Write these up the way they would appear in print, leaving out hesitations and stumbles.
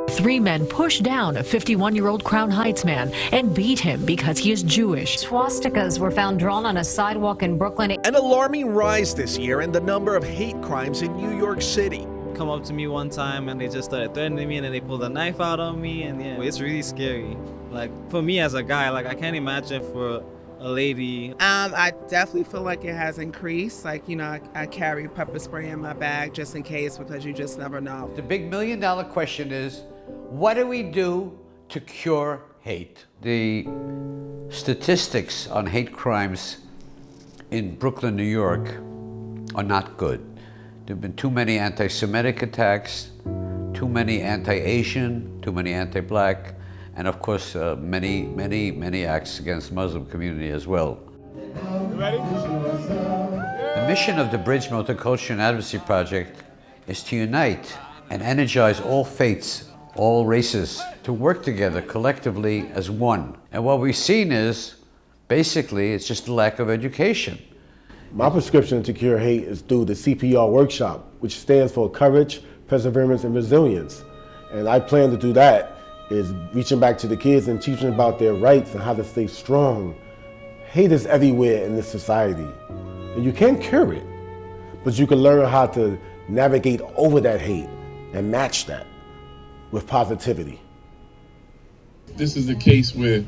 Three men pushed down a 51-year-old Crown Heights man and beat him because he is Jewish. Swastikas were found drawn on a sidewalk in Brooklyn. An alarming rise this year in the number of hate crimes in New York City. Come up to me one time and they just started threatening me and then they pulled a knife out on me, and yeah, it's really scary. Like for me as a guy, like I can't imagine for a lady. I definitely feel like it has increased. Like, you know, I carry pepper spray in my bag just in case, because you just never know. The big million-dollar question is, what do we do to cure hate? The statistics on hate crimes in Brooklyn, New York are not good. There have been too many anti-Semitic attacks, too many anti-Asian, too many anti-Black, and of course, many acts against the Muslim community as well. Ready? The mission of the Bridge Multicultural and Advocacy Project is to unite and energize all faiths, all races, to work together collectively as one. And what we've seen is, basically, it's just a lack of education. My prescription to cure hate is through the CPR workshop, which stands for Courage, Perseverance, and Resilience. And I plan to do that, is reaching back to the kids and teaching about their rights and how to stay strong. Hate is everywhere in this society, and you can't cure it, but you can learn how to navigate over that hate and match that with positivity. This is the case where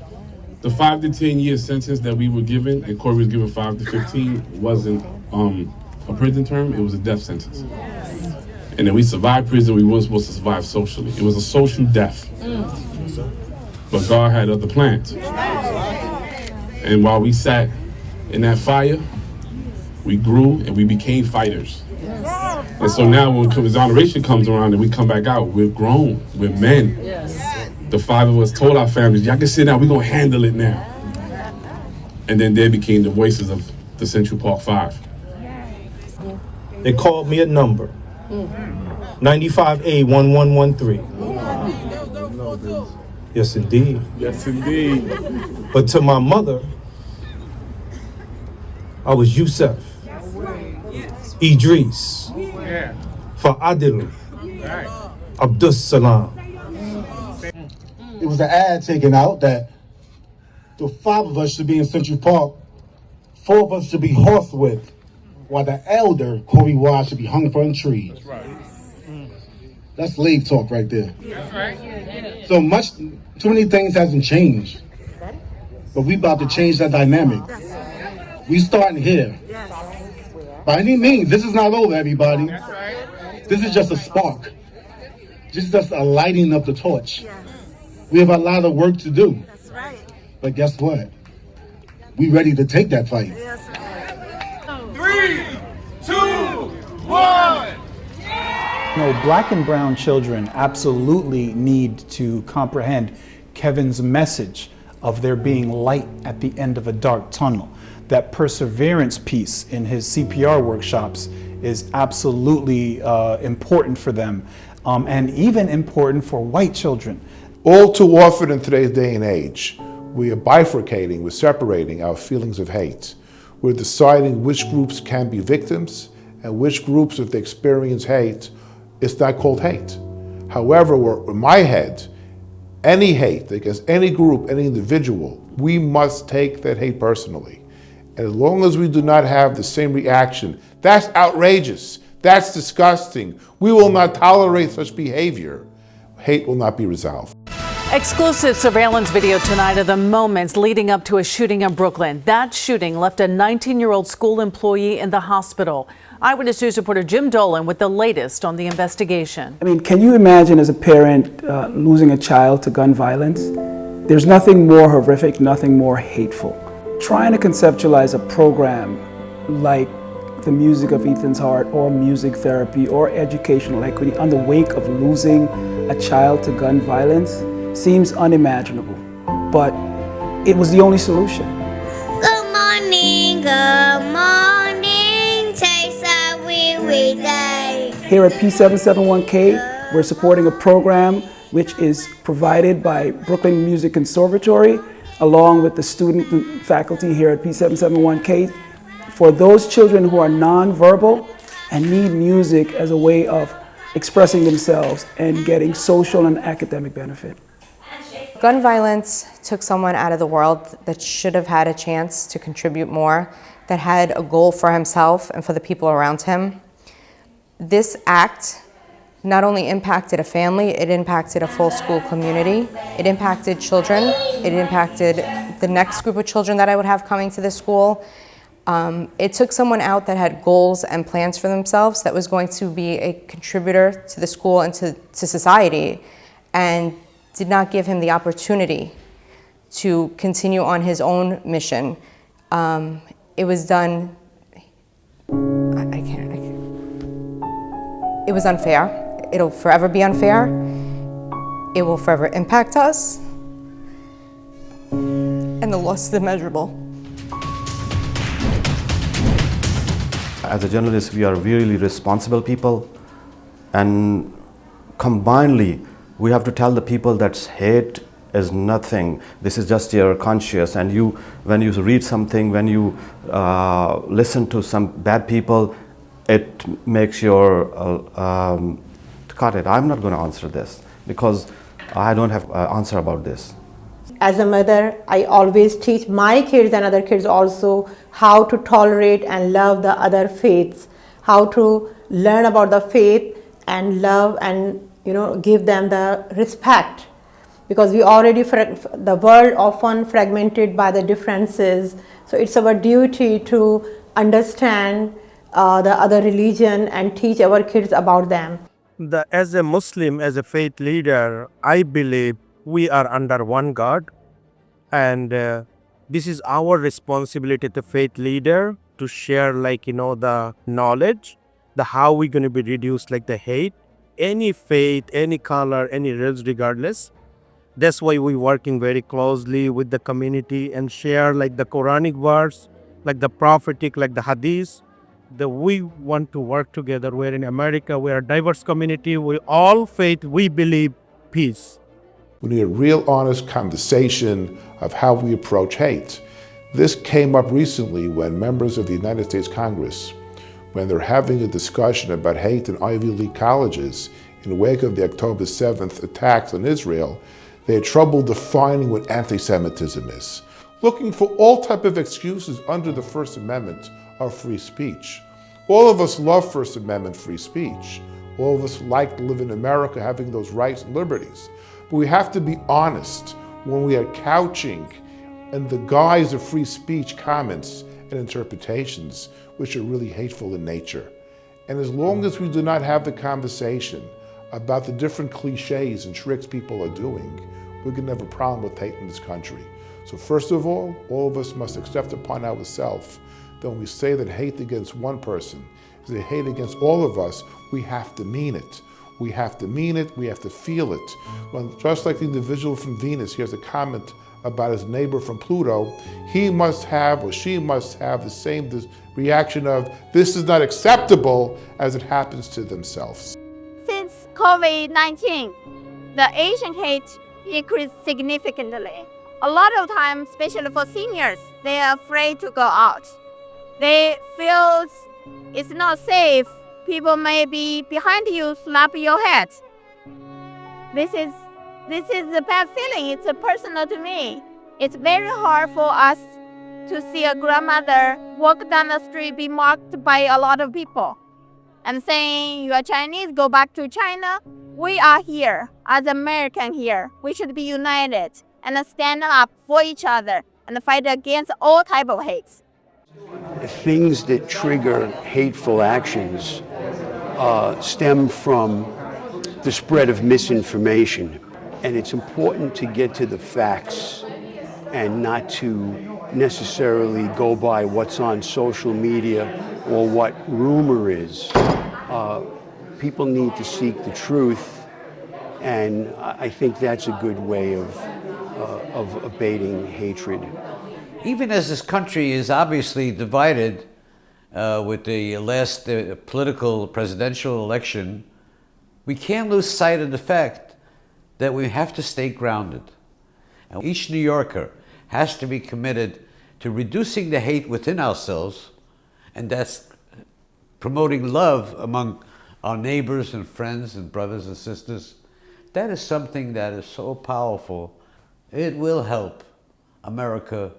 the 5 to 10 year sentence that we were given, and Corey was given 5 to 15, wasn't a prison term, it was a death sentence. And then we survived prison, we weren't supposed to survive socially. It was a social death. But God had other plans. And while we sat in that fire, we grew and we became fighters. And so now when exoneration comes around and we come back out, we're grown, we're men. The 5 of us told our families, y'all can sit down, we're gonna handle it now. And then they became the voices of the Central Park 5. They called me a number. 95A1113. Yes, indeed. Yes, indeed. But to my mother, I was Yusuf, Idris, Fa'adil, Abdus Salam. It was an ad taken out that the 5 of us should be in Central Park, 4 of us should be horsewhipped, while the elder, Corey Wise, should be hung from a tree. That's right. That's slave talk right there. That's right. Too many things hasn't changed, but we about to change that dynamic. We starting here. By any means, this is not over, everybody. This is just a spark. This is just a lighting of the torch. We have a lot of work to do. But guess what? We ready to take that fight. 3, 2, 1. Black and brown children absolutely need to comprehend Kevin's message of there being light at the end of a dark tunnel. That perseverance piece in his CPR workshops is absolutely important for them, and even important for white children. All too often in today's day and age, we are bifurcating, we're separating our feelings of hate. We're deciding which groups can be victims and which groups, if they experience hate, it's not called hate. However, in my head, any hate against any group, any individual, we must take that hate personally. And as long as we do not have the same reaction, that's outrageous, that's disgusting, we will not tolerate such behavior, hate will not be resolved. Exclusive surveillance video tonight of the moments leading up to a shooting in Brooklyn. That shooting left a 19-year-old school employee in the hospital. Eyewitness News reporter Jim Dolan with the latest on the investigation. I mean, can you imagine as a parent losing a child to gun violence? There's nothing more horrific, nothing more hateful. Trying to conceptualize a program like the Music of Ethan's Heart or music therapy or educational equity on the wake of losing a child to gun violence seems unimaginable, but it was the only solution. Good morning, takes a wee day. Here at P771K, we're supporting a program which is provided by Brooklyn Music Conservatory, along with the student and faculty here at P771K, for those children who are nonverbal and need music as a way of expressing themselves and getting social and academic benefit. Gun violence took someone out of the world that should have had a chance to contribute more, that had a goal for himself and for the people around him. This act not only impacted a family, it impacted a full school community. It impacted children. It impacted the next group of children that I would have coming to this school. It took someone out that had goals and plans for themselves, that was going to be a contributor to the school and to society, and did not give him the opportunity to continue on his own mission. It was done, it was unfair. It'll forever be unfair. It will forever impact us. And the loss is immeasurable. As a journalist, we are really responsible people, and combinedly, we have to tell the people that hate is nothing. This is just your conscience, and when you read something, when you listen to some bad people, it makes your cut it. I'm not going to answer this because I don't have an answer about this. As a mother, I always teach my kids and other kids also how to tolerate and love the other faiths, how to learn about the faith and love and give them the respect, because we already the world often fragmented by the differences. So it's our duty to understand the other religion and teach our kids about them. As a Muslim, as a faith leader, I believe we are under one God, and this is our responsibility, the faith leader, to share the knowledge, the how we're going to be reduced the hate, any faith, any color, any race, regardless. That's why we're working very closely with the community and share the Quranic verse, the prophetic, the hadith, that we want to work together. We're in America, we're a diverse community, we all faith, we believe peace. We need a real honest conversation of how we approach hate. This came up recently when members of the United States Congress, when they're having a discussion about hate in Ivy League colleges in the wake of the October 7th attacks on Israel, they had trouble defining what anti-Semitism is, looking for all type of excuses under the First Amendment of free speech. All of us love First Amendment free speech. All of us like to live in America having those rights and liberties. But we have to be honest when we are couching in the guise of free speech comments and interpretations which are really hateful in nature. And as long as we do not have the conversation about the different cliches and tricks people are doing, we're going to have a problem with hate in this country. So first of all of us must accept upon ourselves that when we say that hate against one person is a hate against all of us, we have to mean it. We have to mean it, we have to feel it. When, just like the individual from Venus hears a comment about his neighbor from Pluto, he must have or she must have the same reaction of, this is not acceptable, as it happens to themselves. Since COVID-19, the Asian hate increased significantly. A lot of times, especially for seniors, they are afraid to go out. They feel it's not safe. People may be behind you, slap your head. This is a bad feeling. It's personal to me. It's very hard for us to see a grandmother walk down the street, be mocked by a lot of people, and saying, you are Chinese, go back to China. We are here, as Americans here. We should be united and stand up for each other and fight against all type of hates. Things that trigger hateful actions stem from the spread of misinformation. And it's important to get to the facts and not to necessarily go by what's on social media or what rumor is. People need to seek the truth, and I think that's a good way of abating hatred. Even as this country is obviously divided with the last political presidential election, we can't lose sight of the fact that we have to stay grounded. And each New Yorker has to be committed to reducing the hate within ourselves, and that's promoting love among our neighbors and friends and brothers and sisters. That is something that is so powerful. It will help America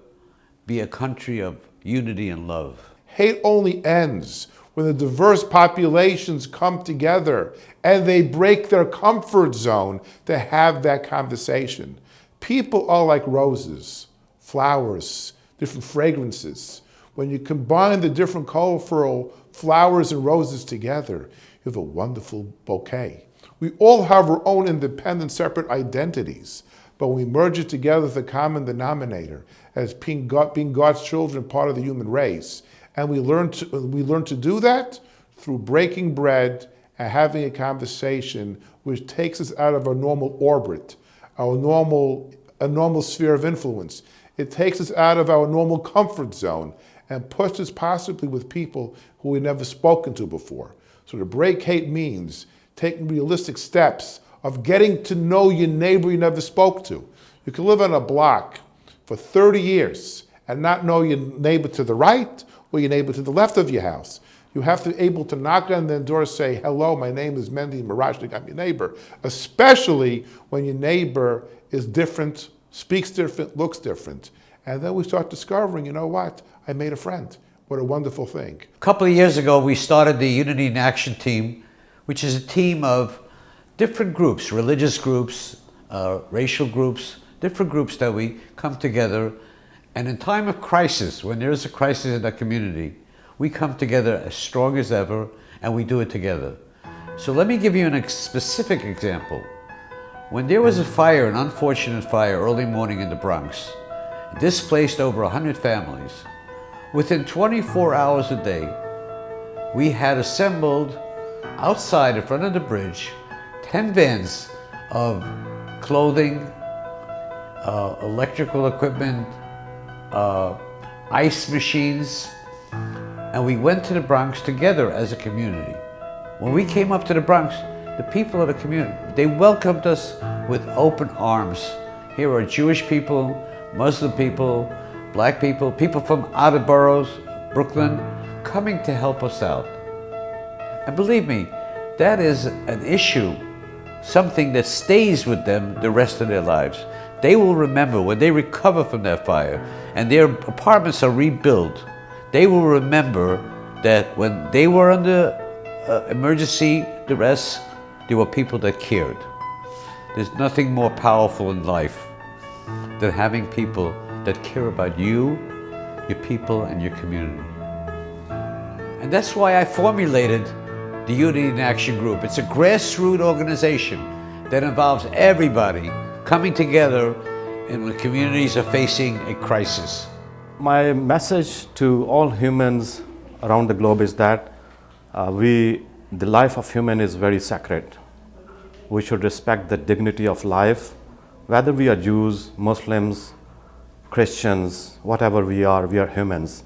be a country of unity and love. Hate only ends when the diverse populations come together and they break their comfort zone to have that conversation. People are like roses, flowers, different fragrances. When you combine the different colorful flowers and roses together, you have a wonderful bouquet. We all have our own independent, separate identities, but when we merge it together with a common denominator as being God's children, part of the human race, and we learn to do that through breaking bread and having a conversation which takes us out of our normal orbit, a normal sphere of influence. It takes us out of our normal comfort zone and puts us possibly with people who we've never spoken to before. So to break hate means taking realistic steps of getting to know your neighbor you never spoke to. You can live on a block for 30 years and not know your neighbor to the right or your neighbor to the left of your house. You have to be able to knock on their door and say, hello, my name is Mendy Mirashnik, I'm your neighbor, especially when your neighbor is different, speaks different, looks different. And then we start discovering, you know what, I made a friend. What a wonderful thing. A couple of years ago, we started the Unity in Action team, which is a team of different groups, religious groups, racial groups, different groups that we come together. And in time of crisis, when there is a crisis in that community, we come together as strong as ever, and we do it together. So let me give you a specific example. When there was a fire, an unfortunate fire, early morning in the Bronx, displaced over 100 families, within 24 hours a day, we had assembled outside in front of the bridge 10 vans of clothing, electrical equipment, ice machines, and we went to the Bronx together as a community. When we came up to the Bronx, the people of the community, they welcomed us with open arms. Here are Jewish people, Muslim people, black people, people from outer boroughs, Brooklyn, coming to help us out. And believe me, that is an issue, something that stays with them the rest of their lives. They will remember when they recover from that fire and their apartments are rebuilt, they will remember that when they were under emergency duress, there were people that cared. There's nothing more powerful in life than having people that care about you, your people, and your community. And that's why I formulated the Unity in Action Group. It's a grassroots organization that involves everybody coming together when communities are facing a crisis. My message to all humans around the globe is that the life of human is very sacred. We should respect the dignity of life, whether we are Jews, Muslims, Christians, whatever we are humans.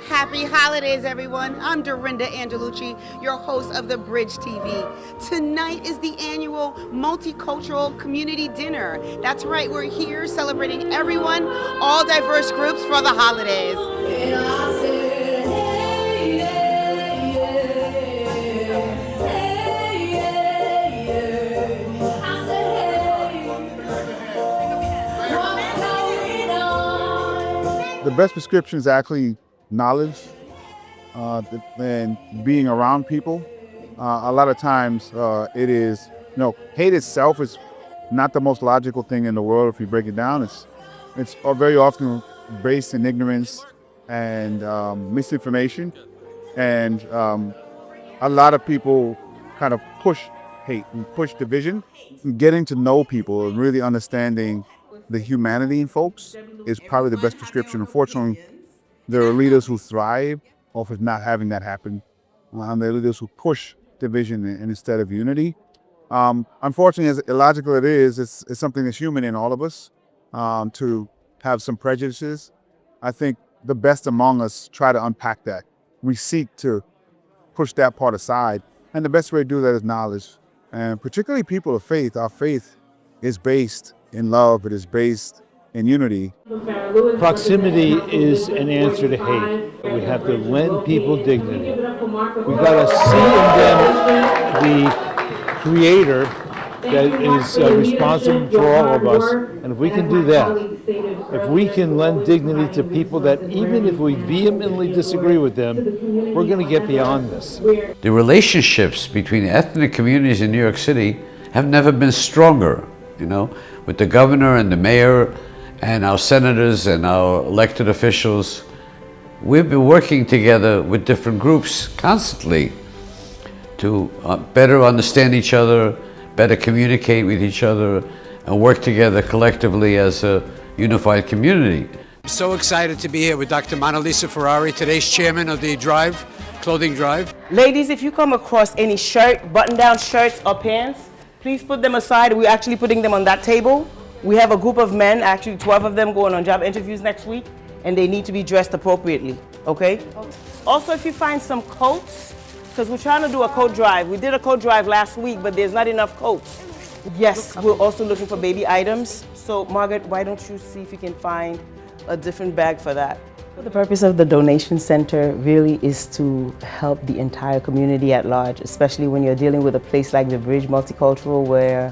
Happy holidays, everyone. I'm Dorinda Angelucci, your host of The Bridge TV. Tonight is the annual Multicultural Community Dinner. That's right, we're here celebrating everyone, all diverse groups for the holidays. The best prescription is actually knowledge and being around people. A lot of times it is, hate itself is not the most logical thing in the world if you break it down. It's very often based in ignorance and misinformation. And a lot of people kind of push hate and push division. Getting to know people and really understanding the humanity in folks is probably the best prescription. Unfortunately, there are leaders who thrive off of not having that happen. There are leaders who push division instead of unity. Unfortunately, as illogical it is, it's something that's human in all of us to have some prejudices. I think the best among us try to unpack that. We seek to push that part aside. And the best way to do that is knowledge. And particularly people of faith, our faith is based in love, it is based in unity. Proximity is an answer to hate. We have to lend people dignity. We got to see in them the creator that is responsible for all of us. And if we can do that, if we can lend dignity to people that even if we vehemently disagree with them, we're going to get beyond this. The relationships between ethnic communities in New York City have never been stronger, you know, with the governor and the mayor and our senators and our elected officials. We've been working together with different groups constantly to better understand each other, better communicate with each other, and work together collectively as a unified community. I'm so excited to be here with Dr. Mona Lisa Ferrari, today's chairman of the Clothing Drive. Ladies, if you come across any shirt, button-down shirts or pants, please put them aside. We're actually putting them on that table. We have a group of men, actually 12 of them going on job interviews next week, and they need to be dressed appropriately, okay? Also, if you find some coats, because we're trying to do a coat drive. We did a coat drive last week, but there's not enough coats. Yes, we're also looking for baby items. So, Margaret, why don't you see if you can find a different bag for that? The purpose of the donation center really is to help the entire community at large, especially when you're dealing with a place like the Bridge Multicultural where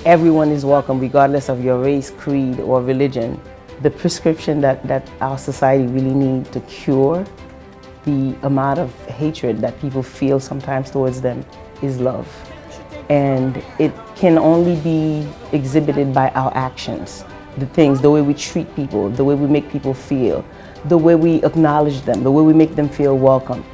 everyone is welcome regardless of your race, creed, or religion. The prescription that our society really needs to cure the amount of hatred that people feel sometimes towards them is love. And it can only be exhibited by our actions. The things, the way we treat people, the way we make people feel, the way we acknowledge them, the way we make them feel welcome.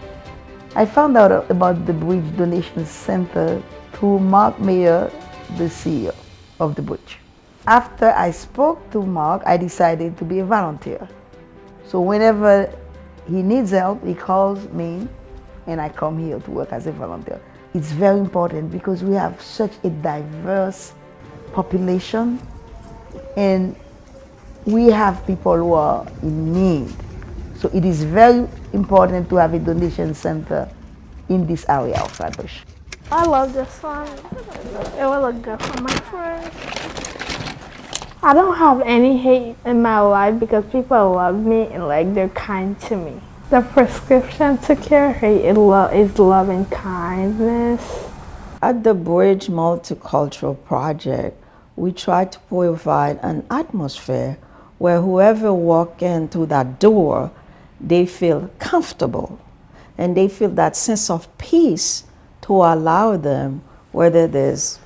I found out about the Bridge Donation Center through Mark Meyer, the CEO of the Bridge. After I spoke to Mark, I decided to be a volunteer. So whenever he needs help, he calls me and I come here to work as a volunteer. It's very important because we have such a diverse population and we have people who are in need. So it is very important to have a donation center in this area of Flatbush. I love this song. It was a gift from my friend. I don't have any hate in my life because people love me and they're kind to me. The prescription to cure hate is love and kindness. At the Bridge Multicultural Project, we try to provide an atmosphere where whoever walks in through that door, they feel comfortable and they feel that sense of peace to allow them, whether there's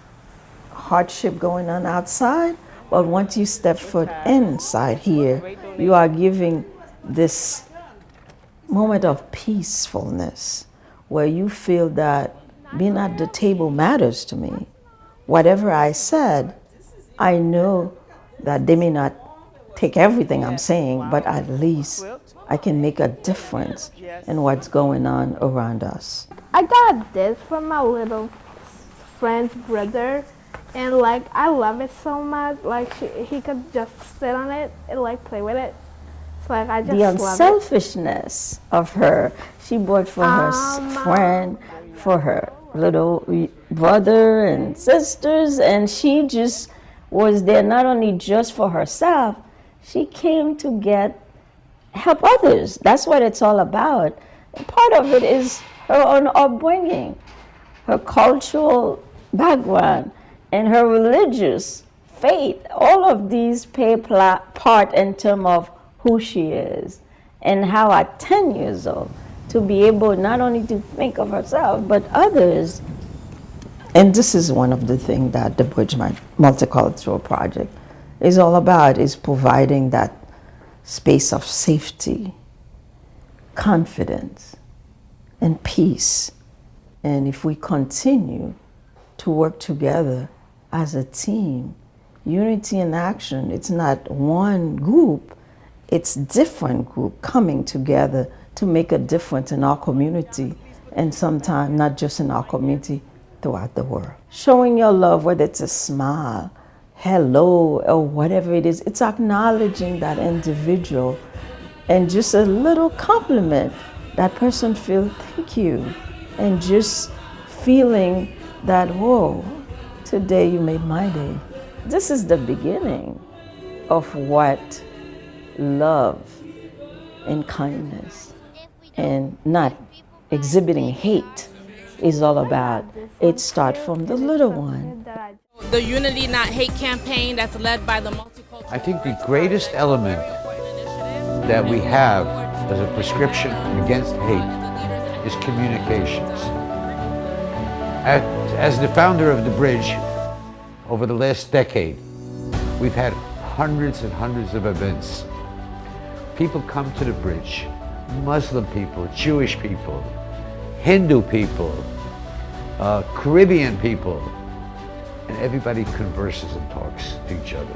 hardship going on outside, but once you step foot inside here, you are giving this moment of peacefulness where you feel that being at the table matters to me. Whatever I said, I know that they may not take everything I'm saying, but at least I can make a difference in what's going on around us. I got this from my little friend's brother, and I love it so much. He could just sit on it and play with it. So I just the unselfishness of her. She bought for her friend, for her little brother and sisters, and she just was there not only just for herself, she came to help others. That's what it's all about. And part of it is her own upbringing, her cultural background, and her religious faith. All of these play part in terms of who she is and how at 10 years old to be able not only to think of herself but others. And this is one of the things that the Bridge Multicultural Project is all about, is providing that space of safety, confidence, and peace. And if we continue to work together as a team, unity in action, it's not one group, it's different group coming together to make a difference in our community, and sometimes not just in our community, throughout the world. Showing your love, whether it's a smile, hello, or whatever it is, it's acknowledging that individual and just a little compliment. That person feels thank you, and just feeling that, whoa, today you made my day. This is the beginning of what love and kindness and not exhibiting hate is all about. It starts from the little one. The Unity Not Hate campaign that's led by the Multicultural. I think the greatest element that we have as a prescription against hate is communications. As the founder of the Bridge, over the last decade, we've had hundreds and hundreds of events. People come to the Bridge, Muslim people, Jewish people, Hindu people, Caribbean people, and everybody converses and talks to each other.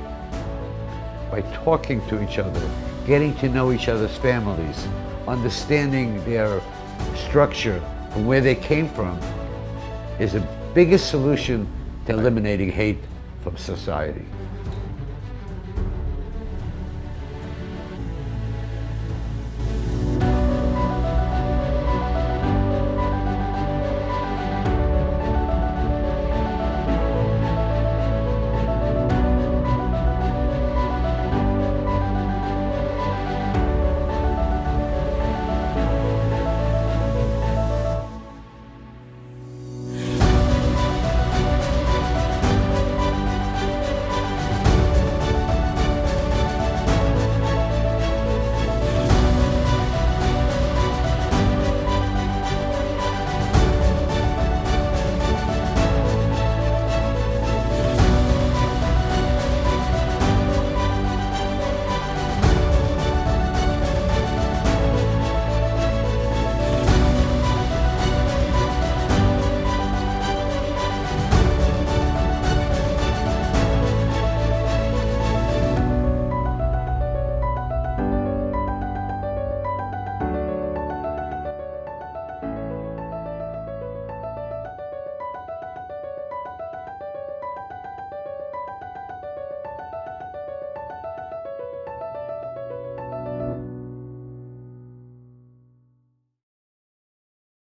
By talking to each other, getting to know each other's families, understanding their structure and where they came from is the biggest solution to eliminating hate from society.